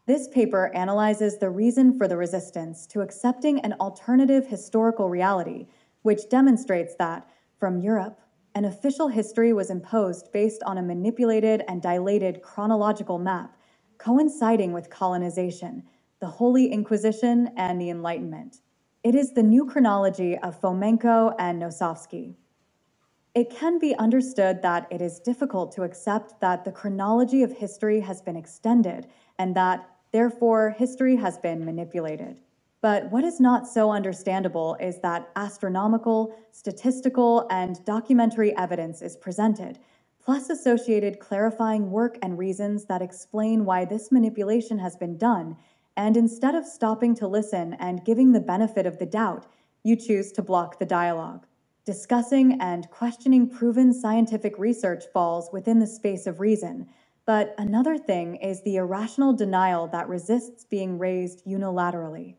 This paper analyzes the reason for the resistance to accepting an alternative historical reality, which demonstrates that, from Europe, an official history was imposed based on a manipulated and dilated chronological map, coinciding with colonization, the Holy Inquisition, and the Enlightenment. It is the new chronology of Fomenko and Nosovskiy. It can be understood that it is difficult to accept that the chronology of history has been extended and that, therefore, history has been manipulated. But what is not so understandable is that astronomical, statistical, and documentary evidence is presented, plus associated clarifying work and reasons that explain why this manipulation has been done, and instead of stopping to listen and giving the benefit of the doubt, you choose to block the dialogue. Discussing and questioning proven scientific research falls within the space of reason, but another thing is the irrational denial that resists being raised unilaterally.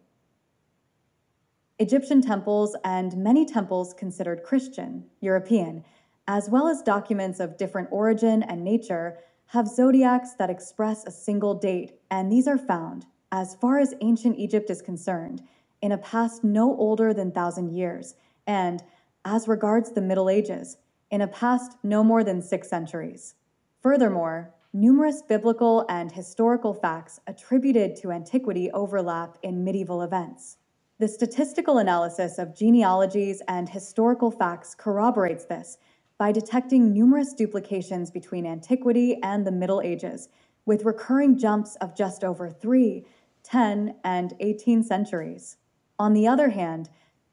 Egyptian temples and many temples considered Christian, European, as well as documents of different origin and nature, have zodiacs that express a single date, and these are found, as far as ancient Egypt is concerned, in a past no older than 1,000 years, and, as regards the Middle Ages, in a past no more than 6 centuries. Furthermore, numerous biblical and historical facts attributed to antiquity overlap in medieval events. The statistical analysis of genealogies and historical facts corroborates this by detecting numerous duplications between antiquity and the Middle Ages, with recurring jumps of just over 3, 10, and 18 centuries. On the other hand,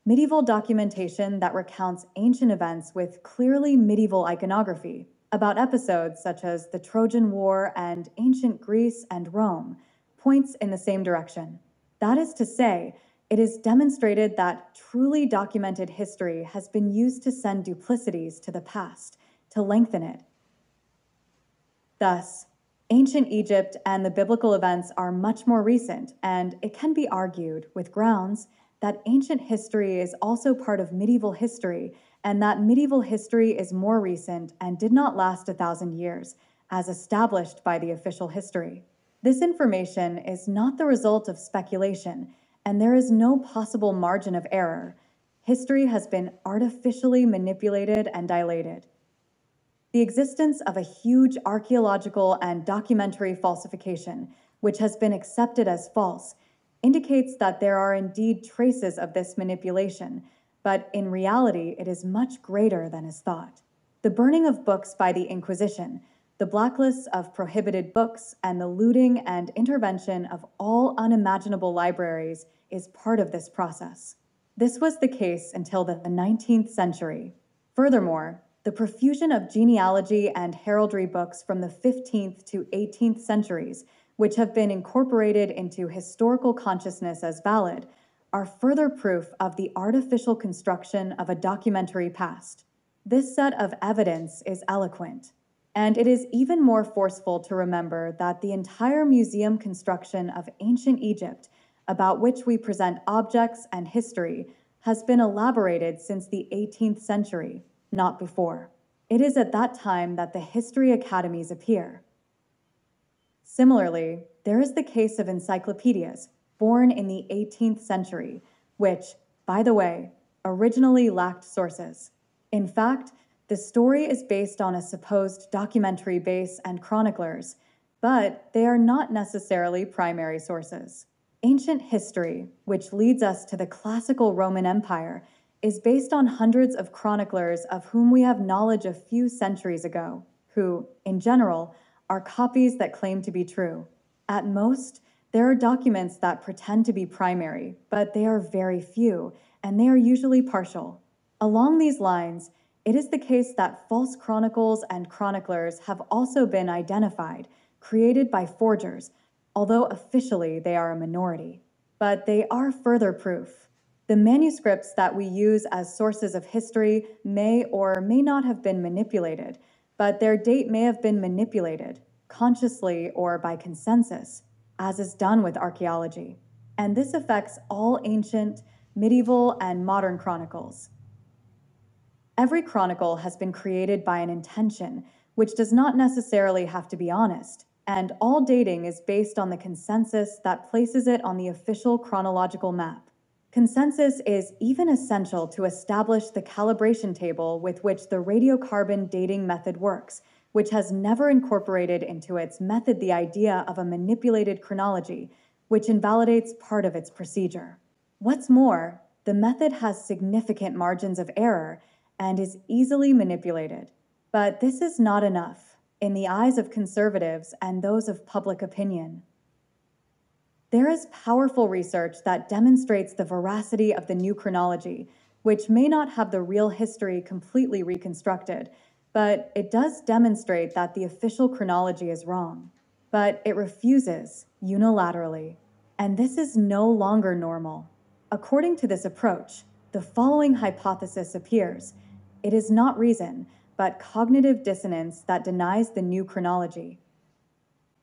medieval documentation that recounts ancient events with clearly medieval iconography about episodes such as the Trojan War and ancient Greece and Rome points in the same direction. That is to say, it is demonstrated that truly documented history has been used to send duplicities to the past, to lengthen it. Thus, ancient Egypt and the biblical events are much more recent, and it can be argued, with grounds, that ancient history is also part of medieval history, and that medieval history is more recent and did not last 1,000 years, as established by the official history. This information is not the result of speculation, and there is no possible margin of error. History has been artificially manipulated and dilated. The existence of a huge archaeological and documentary falsification, which has been accepted as false, indicates that there are indeed traces of this manipulation, but in reality it is much greater than is thought. The burning of books by the Inquisition, the blacklists of prohibited books, and the looting and intervention of all unimaginable libraries is part of this process. This was the case until the 19th century. Furthermore, the profusion of genealogy and heraldry books from the 15th to 18th centuries, which have been incorporated into historical consciousness as valid, are further proof of the artificial construction of a documentary past. This set of evidence is eloquent, and it is even more forceful to remember that the entire museum construction of ancient Egypt, about which we present objects and history, has been elaborated since the 18th century, not before. It is at that time that the history academies appear. Similarly, there is the case of encyclopedias, born in the 18th century, which, by the way, originally lacked sources. In fact, the story is based on a supposed documentary base and chroniclers, but they are not necessarily primary sources. Ancient history, which leads us to the classical Roman Empire, is based on hundreds of chroniclers of whom we have knowledge a few centuries ago, who, in general, are copies that claim to be true. At most, there are documents that pretend to be primary, but they are very few, and they are usually partial. Along these lines, it is the case that false chronicles and chroniclers have also been identified, created by forgers, although officially they are a minority. But they are further proof. The manuscripts that we use as sources of history may or may not have been manipulated, but their date may have been manipulated, consciously or by consensus, as is done with archaeology. And this affects all ancient, medieval, and modern chronicles. Every chronicle has been created by an intention, which does not necessarily have to be honest. and all dating is based on the consensus that places it on the official chronological map. Consensus is even essential to establish the calibration table with which the radiocarbon dating method works, which has never incorporated into its method the idea of a manipulated chronology, which invalidates part of its procedure. What's more, the method has significant margins of error and is easily manipulated. But this is not enough in the eyes of conservatives and those of public opinion. There is powerful research that demonstrates the veracity of the new chronology, which may not have the real history completely reconstructed, but it does demonstrate that the official chronology is wrong. But it refuses unilaterally, and this is no longer normal. According to this approach, the following hypothesis appears. It is not reason, but cognitive dissonance that denies the new chronology.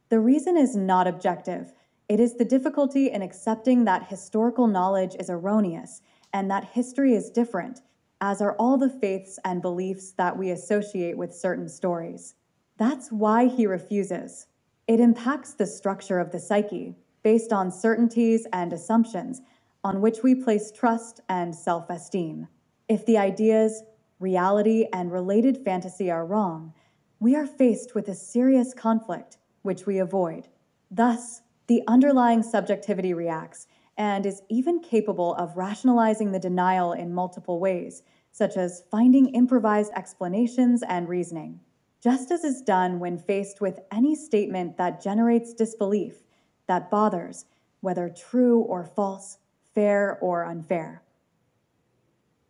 The reason is not objective. It is the difficulty in accepting that historical knowledge is erroneous and that history is different, as are all the faiths and beliefs that we associate with certain stories. That's why he refuses. It impacts the structure of the psyche, based on certainties and assumptions, on which we place trust and self-esteem. If the ideas, reality, and related fantasy are wrong, we are faced with a serious conflict, which we avoid. Thus, the underlying subjectivity reacts and is even capable of rationalizing the denial in multiple ways, such as finding improvised explanations and reasoning. Just as is done when faced with any statement that generates disbelief, that bothers, whether true or false, fair or unfair.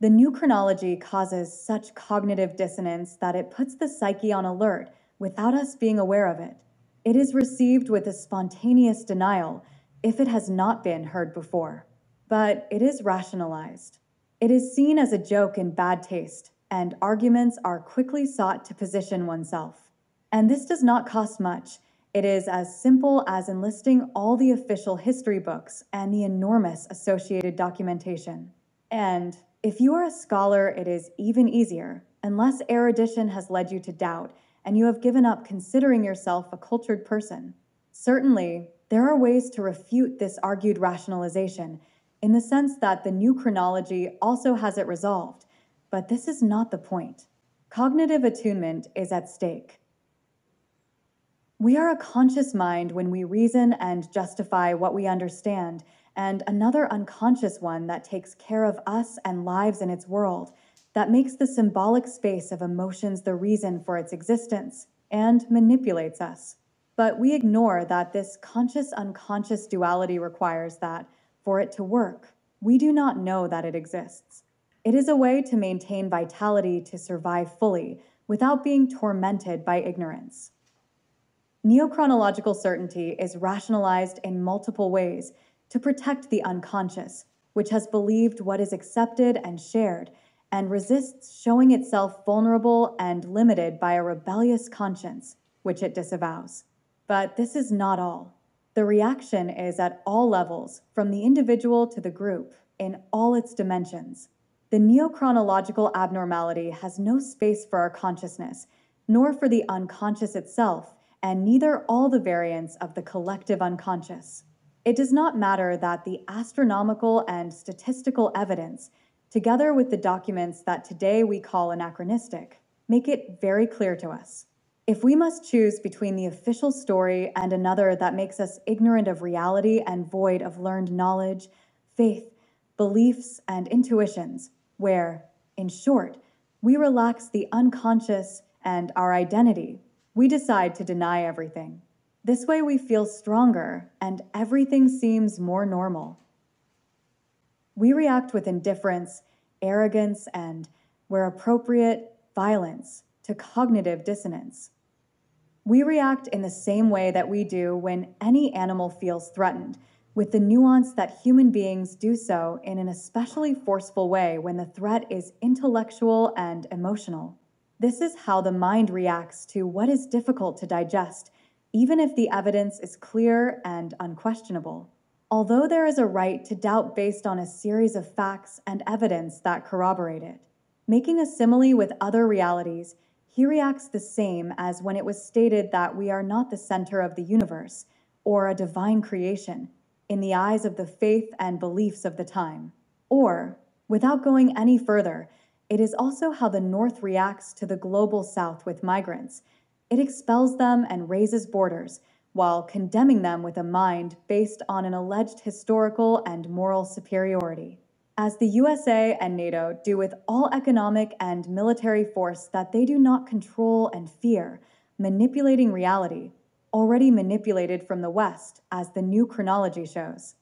The new chronology causes such cognitive dissonance that it puts the psyche on alert without us being aware of it. It is received with a spontaneous denial if it has not been heard before. But it is rationalized. It is seen as a joke in bad taste, and arguments are quickly sought to position oneself. And this does not cost much. It is as simple as enlisting all the official history books and the enormous associated documentation. And if you are a scholar, it is even easier, unless erudition has led you to doubt and you have given up considering yourself a cultured person. Certainly, there are ways to refute this argued rationalization, in the sense that the new chronology also has it resolved, but this is not the point. Cognitive attunement is at stake. We are a conscious mind when we reason and justify what we understand, and another unconscious one that takes care of us and lives in its world, that makes the symbolic space of emotions the reason for its existence, and manipulates us. But we ignore that this conscious-unconscious duality requires that, for it to work, we do not know that it exists. It is a way to maintain vitality to survive fully, without being tormented by ignorance. Neochronological certainty is rationalized in multiple ways to protect the unconscious, which has believed what is accepted and shared, and resists showing itself vulnerable and limited by a rebellious conscience, which it disavows. But this is not all. The reaction is at all levels, from the individual to the group, in all its dimensions. The neochronological abnormality has no space for our consciousness, nor for the unconscious itself, and neither all the variants of the collective unconscious. It does not matter that the astronomical and statistical evidence, together with the documents that today we call anachronistic, make it very clear to us. If we must choose between the official story and another that makes us ignorant of reality and void of learned knowledge, faith, beliefs, and intuitions, where, in short, we relax the unconscious and our identity, we decide to deny everything. This way we feel stronger and everything seems more normal. We react with indifference, arrogance, and, where appropriate, violence to cognitive dissonance. We react in the same way that we do when any animal feels threatened, with the nuance that human beings do so in an especially forceful way when the threat is intellectual and emotional. This is how the mind reacts to what is difficult to digest, even if the evidence is clear and unquestionable. Although there is a right to doubt based on a series of facts and evidence that corroborate it. Making a simile with other realities, he reacts the same as when it was stated that we are not the center of the universe or a divine creation in the eyes of the faith and beliefs of the time. Or, without going any further, it is also how the North reacts to the global South with migrants. It expels them and raises borders, while condemning them with a mind based on an alleged historical and moral superiority. As the USA and NATO do with all economic and military force that they do not control and fear, manipulating reality, already manipulated from the West, as the new chronology shows.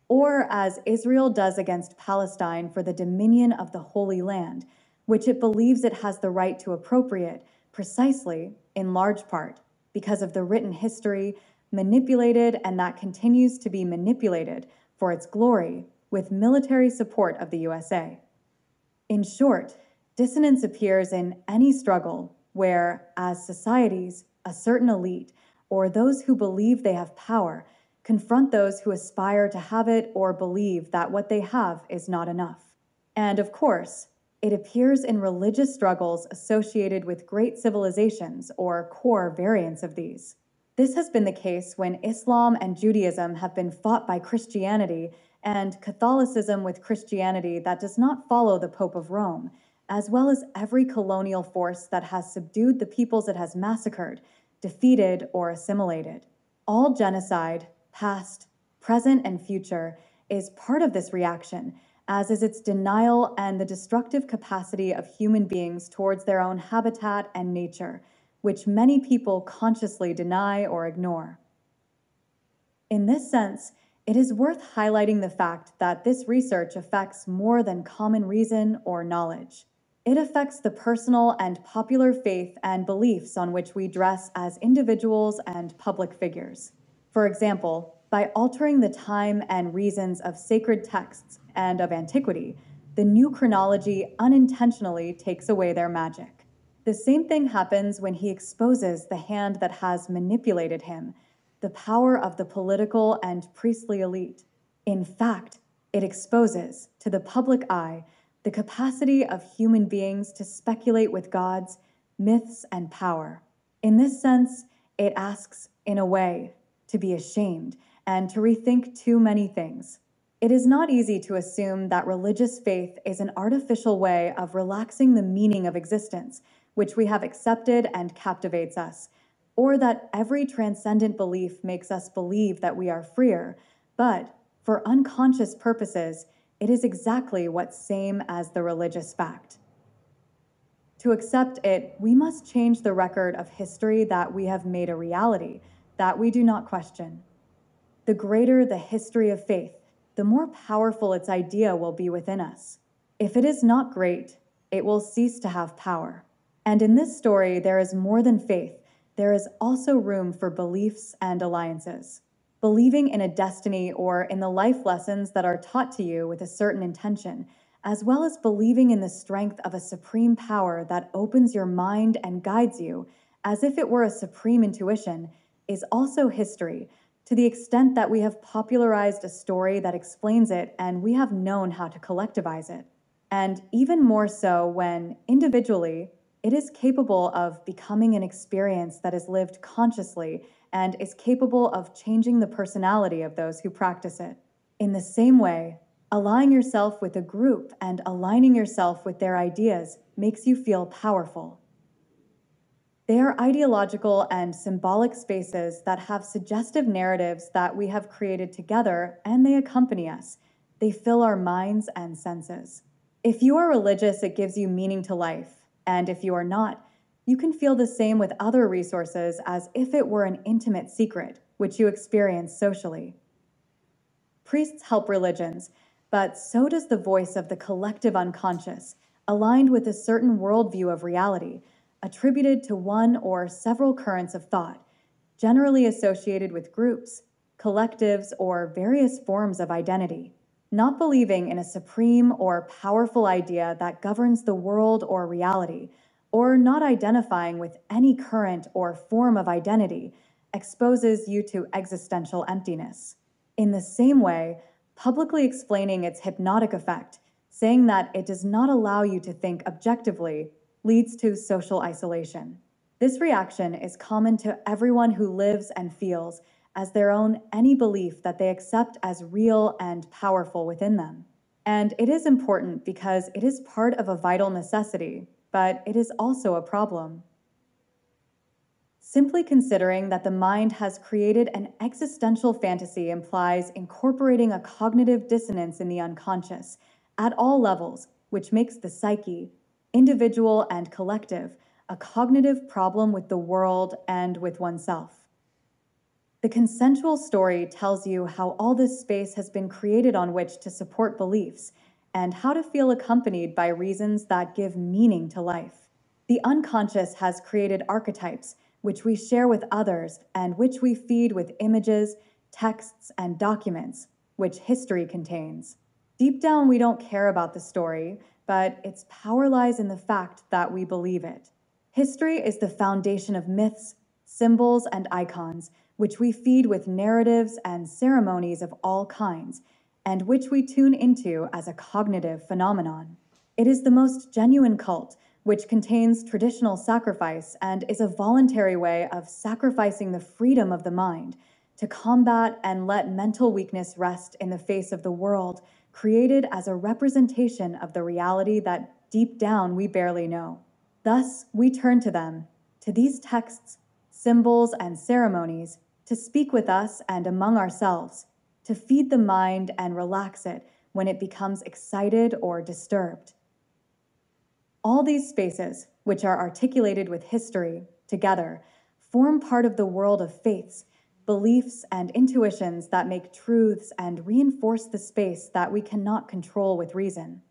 Or as Israel does against Palestine for the dominion of the Holy Land, which it believes it has the right to appropriate, precisely, in large part, because of the written history, manipulated and that continues to be manipulated for its glory, with military support of the USA. In short, dissonance appears in any struggle where, as societies, a certain elite, or those who believe they have power, confront those who aspire to have it or believe that what they have is not enough. And of course, it appears in religious struggles associated with great civilizations or core variants of these. This has been the case when Islam and Judaism have been fought by Christianity and Catholicism with Christianity that does not follow the Pope of Rome, as well as every colonial force that has subdued the peoples it has massacred, defeated, or assimilated. All genocide, past, present, and future, is part of this reaction, as is its denial and the destructive capacity of human beings towards their own habitat and nature, which many people consciously deny or ignore. In this sense, it is worth highlighting the fact that this research affects more than common reason or knowledge. It affects the personal and popular faith and beliefs on which we dress as individuals and public figures. For example, by altering the time and reasons of sacred texts and of antiquity, the new chronology unintentionally takes away their magic. The same thing happens when he exposes the hand that has manipulated him, the power of the political and priestly elite. In fact, it exposes, to the public eye, the capacity of human beings to speculate with gods, myths, and power. In this sense, it asks, in a way, to be ashamed and to rethink too many things. It is not easy to assume that religious faith is an artificial way of relaxing the meaning of existence, which we have accepted and captivates us, or that every transcendent belief makes us believe that we are freer, but, for unconscious purposes, it is exactly what's same as the religious fact. To accept it, we must change the record of history that we have made a reality, that we do not question. The greater the history of faith, the more powerful its idea will be within us. If it is not great, it will cease to have power. And in this story, there is more than faith. There is also room for beliefs and alliances. Believing in a destiny or in the life lessons that are taught to you with a certain intention, as well as believing in the strength of a supreme power that opens your mind and guides you, as if it were a supreme intuition, is also history, to the extent that we have popularized a story that explains it and we have known how to collectivize it. And even more so when, individually, it is capable of becoming an experience that is lived consciously and is capable of changing the personality of those who practice it. In the same way, allying yourself with a group and aligning yourself with their ideas makes you feel powerful. They are ideological and symbolic spaces that have suggestive narratives that we have created together, and they accompany us. They fill our minds and senses. If you are religious, it gives you meaning to life, and if you are not, you can feel the same with other resources as if it were an intimate secret, which you experience socially. Priests help religions, but so does the voice of the collective unconscious, aligned with a certain worldview of reality, attributed to one or several currents of thought, generally associated with groups, collectives, or various forms of identity. Not believing in a supreme or powerful idea that governs the world or reality, or not identifying with any current or form of identity, exposes you to existential emptiness. In the same way, publicly explaining its hypnotic effect, saying that it does not allow you to think objectively, leads to social isolation. This reaction is common to everyone who lives and feels as their own any belief that they accept as real and powerful within them. And it is important because it is part of a vital necessity, but it is also a problem. Simply considering that the mind has created an existential fantasy implies incorporating a cognitive dissonance in the unconscious at all levels, which makes the psyche, individual and collective, a cognitive problem with the world and with oneself. The consensual story tells you how all this space has been created on which to support beliefs, and how to feel accompanied by reasons that give meaning to life. The unconscious has created archetypes, which we share with others, and which we feed with images, texts, and documents, which history contains. Deep down, we don't care about the story, but its power lies in the fact that we believe it. History is the foundation of myths, symbols, and icons, which we feed with narratives and ceremonies of all kinds, and which we tune into as a cognitive phenomenon. It is the most genuine cult, which contains traditional sacrifice and is a voluntary way of sacrificing the freedom of the mind to combat and let mental weakness rest in the face of the world created as a representation of the reality that deep down we barely know. Thus, we turn to them, to these texts, symbols, and ceremonies, to speak with us and among ourselves, to feed the mind and relax it when it becomes excited or disturbed. All these spaces, which are articulated with history, together, form part of the world of faiths, beliefs, and intuitions that make truths and reinforce the space that we cannot control with reason.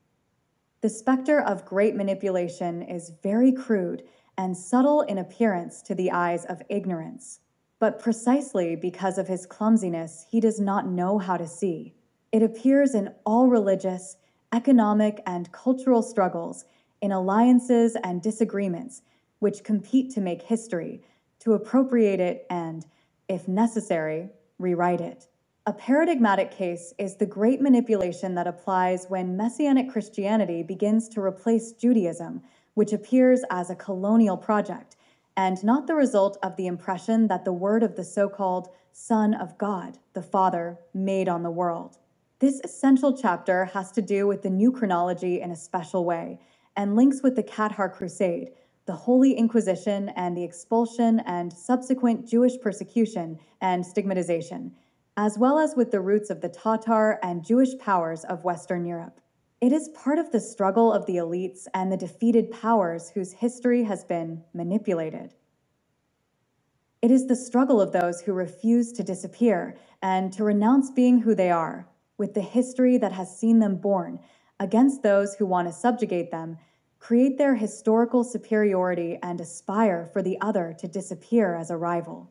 The specter of great manipulation is very crude and subtle in appearance to the eyes of ignorance. But precisely because of his clumsiness, he does not know how to see. It appears in all religious, economic, and cultural struggles, in alliances and disagreements, which compete to make history, to appropriate it and, if necessary, rewrite it. A paradigmatic case is the great manipulation that applies when Messianic Christianity begins to replace Judaism, which appears as a colonial project, and not the result of the impression that the word of the so-called Son of God, the Father, made on the world. This essential chapter has to do with the new chronology in a special way, and links with the Qatar Crusade, the Holy Inquisition, and the expulsion and subsequent Jewish persecution and stigmatization, as well as with the roots of the Tatar and Jewish powers of Western Europe. It is part of the struggle of the elites and the defeated powers whose history has been manipulated. It is the struggle of those who refuse to disappear and to renounce being who they are, with the history that has seen them born, against those who want to subjugate them, create their historical superiority, and aspire for the other to disappear as a rival.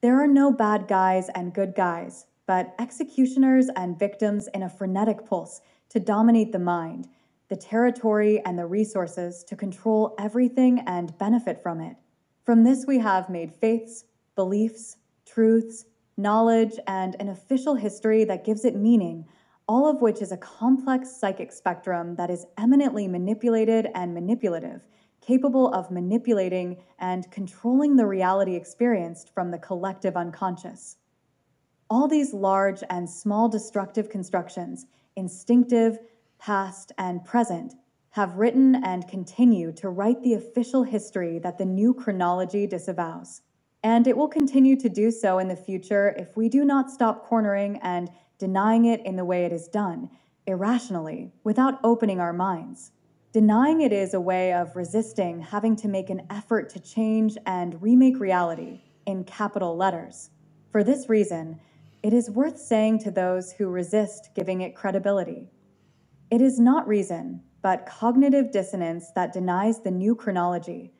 There are no bad guys and good guys, but executioners and victims in a frenetic pulse to dominate the mind, the territory, and the resources to control everything and benefit from it. From this we have made faiths, beliefs, truths, knowledge, and an official history that gives it meaning, all of which is a complex psychic spectrum that is eminently manipulated and manipulative, capable of manipulating and controlling the reality experienced from the collective unconscious. All these large and small destructive constructions, instinctive, past, and present, have written and continue to write the official history that the new chronology disavows. And it will continue to do so in the future if we do not stop cornering and denying it in the way it is done, irrationally, without opening our minds. Denying it is a way of resisting having to make an effort to change and remake reality, in capital letters. For this reason, it is worth saying to those who resist giving it credibility. It is not reason, but cognitive dissonance that denies the new chronology,